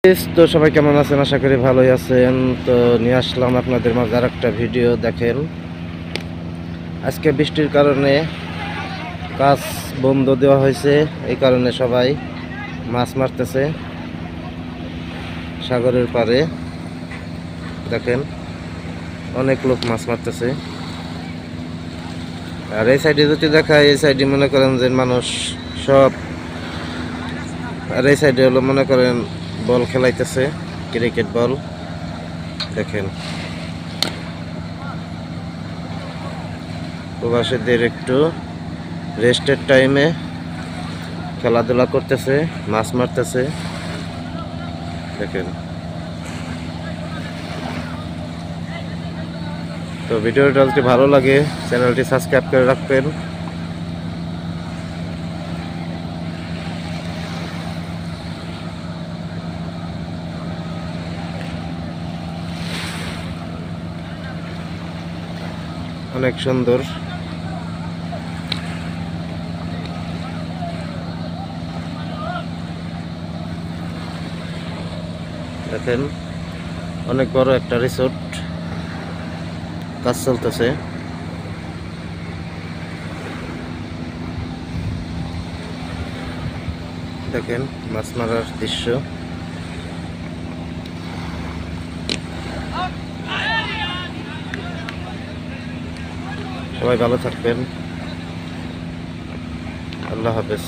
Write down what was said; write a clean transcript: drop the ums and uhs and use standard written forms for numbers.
তো সবাই কেমন আছেন? আশা করি ভালোই আছেন। তো নিয়ে আসলাম আপনাদের মাঝে আর একটা ভিডিও। দেখেন, আজকে বৃষ্টির কারণে কাজ বন্ধ দেওয়া হয়েছে। এই কারণে সবাই মাছ মারতেছে সাগরের পাড়ে। দেখেন, অনেক লোক মাছ মারতেছে। আর এই সাইডে যদি দেখায়, এই সাইডে মনে করেন যে মানুষ সব, আর এই সাইডে হলো মনে করেন বল খেলাইতেছে, ক্রিকেট বল। দেখেন, প্রবাসীদের একটু রেস্টের টাইমে খেলাধুলা করতেছে, মাছ মারতেছে। দেখেন, তো ভিডিওটা যদি ভালো লাগে চ্যানেলটি সাবস্ক্রাইব করে রাখবেন। অনেক সুন্দর। দেখেন, অনেক বড় একটা রিসোর্ট, কাজ চলতেছে। দেখেন মাছ মারার দৃশ্য। সবাই ভালো থাকবেন। আল্লাহ হাফেজ।